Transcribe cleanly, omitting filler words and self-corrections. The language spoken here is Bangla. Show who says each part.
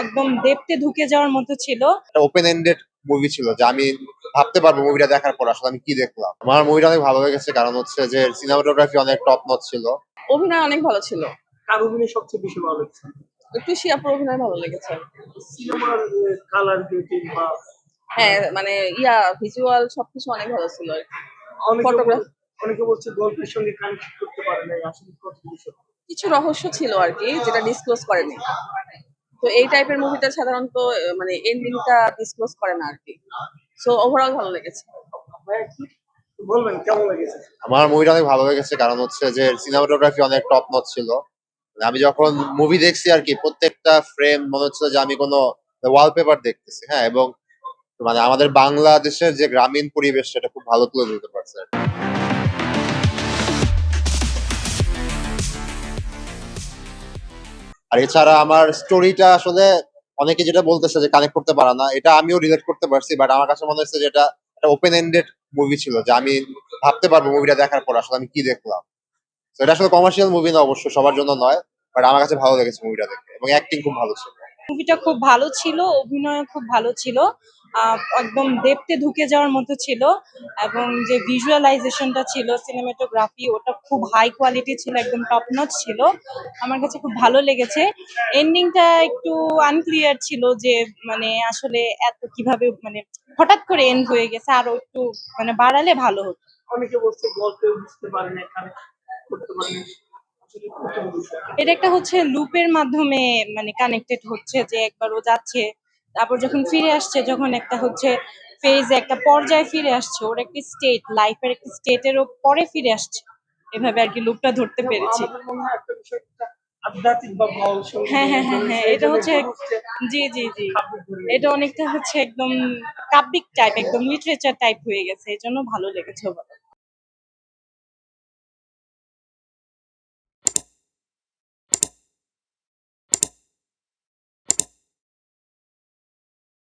Speaker 1: একদম ডেপথে ঢুকে যাওয়ার মতো ছিল।
Speaker 2: একটা ওপেন এন্ডেড মুভি ছিল, যে আমি ভাবতে পারবো মুভিটা দেখার পর আসলে আমি কি দেখলাম। আমার মুভিটা অনেক ভালো লেগেছে, কারণ হচ্ছে যে সিনেমাটোগ্রাফি অনেক টপ নচ ছিল।
Speaker 3: অভিনয় অনেক ভালো ছিল।
Speaker 4: কার অভিনয় সবচেয়ে বেশি ভালো লেগেছে?
Speaker 3: একটু শিয়াপুর অভিনয় ভালো লেগেছে।
Speaker 4: সিনেমার কালার গ্রেডিং বা
Speaker 3: হ্যাঁ, মানে ভিজুয়াল সবকিছু অনেক ভালো ছিল আর কি।
Speaker 4: অনেকে
Speaker 3: ফটোগ্রাফি
Speaker 4: অনেকে বলছে গল্পের সঙ্গে কানেক্ট করতে পারে না, আসলে কত বিষয়।
Speaker 3: কিছু রহস্য ছিল আর কি, যেটা ডিসক্লোজ করেনি। তো এই টাইপের মুভিটা সাধারণত মানে এন্ডিংটা ডিসক্লোজ করে না আর কি। সো ওভারঅল ভালো লেগেছে।
Speaker 4: ভাইয়া কি বলবেন, কেমন লেগেছে?
Speaker 2: আমার মুভিটা অনেক ভালো লেগেছে, কারণ হচ্ছে যে সিনেমাটোগ্রাফি অনেক টপ নচ ছিল। মানে আমি যখন মুভি দেখছি আর কি, প্রত্যেকটা ফ্রেম মনে হচ্ছে যে আমি কোনো ওয়ালপেপার দেখতেছি। হ্যাঁ, এবং মানে আমাদের বাংলাদেশের যে গ্রামীণ পরিবেশ সেটা খুব ভালো তুলে ধরতে পারছে। আর এছাড়া আমার স্টোরিটা আসলে অনেকে যেটা বলতেছে যে কানেক্ট করতে পারে না, এটা আমিও রিলেট করতে পারছি, বাট আমার কাছে মনে হচ্ছে যে এটা একটা ওপেন এন্ডেড মুভি ছিল, যে আমি ভাবতে পারবো মুভিটা দেখার পর আসলে আমি কি দেখলাম। তো এটা আসলে কমার্শিয়াল মুভি না, অবশ্য সবার জন্য নয়, বাট আমার কাছে ভালো লেগেছে মুভিটা দেখে, এবং অ্যাক্টিং খুব ভালো ছিল।
Speaker 1: মুভিটা খুব ভালো ছিল, অভিনয় খুব ভালো ছিল। একদম ডেপথে ঢুকে যাওয়ার মতো ছিল, এবং যে ভিজুয়ালাইজেশনটা ছিল, সিনেমাটোগ্রাফি, ওটা খুব হাই কোয়ালিটি ছিল, একদম টপ নচ ছিল। আমার কাছে খুব ভালো লেগেছে। এন্ডিংটা একটু আনক্লিয়ার ছিল, যে মানে আসলে এত কিভাবে মানে হঠাৎ করে এন্ড হয়ে গেছে, আরো একটু মানে বাড়ালে ভালো হতো।
Speaker 4: অনেকে বলছে গল্পে বুঝতে পারে না, কানেক্ট করতে পারে না, আসলে কত বিষয়।
Speaker 1: এটা একটা হচ্ছে লুপের মাধ্যমে মানে কানেক্টেড হচ্ছে, যে একবার ও যাচ্ছে, তারপর যখন ফিরে আসছে, যখন একটা হচ্ছে ফেজে একটা পর্যায়ে ফিরে আসছে, ওর একটা স্টেট, লাইফের একটা স্টেটের পরে ফিরে আসছে। এভাবে আর কি লুপটা ধরতে
Speaker 4: যেমন
Speaker 1: পেরেছি।
Speaker 4: আমাদের মনে হয় একটা বিষয়, একটা আধ্যাত্মিক বা ভাব সঙ্গে
Speaker 1: হ্যাঁ,
Speaker 4: মিলে
Speaker 1: হ্যাঁ, হ্যাঁ,
Speaker 4: ধরেছে,
Speaker 1: হ্যাঁ,
Speaker 4: এই
Speaker 1: এটা
Speaker 4: জন্য
Speaker 1: হচ্ছে
Speaker 4: হচ্ছে
Speaker 1: জি, জি, জি।
Speaker 4: কাব্যিক ধরে
Speaker 1: এটা অনেকটা হচ্ছে একদম কাব্যিক টাইপ, একদম লিটারেচার টাইপ হয়ে গেছে, এই জন্য ভালো লেগেছে ওভারঅল।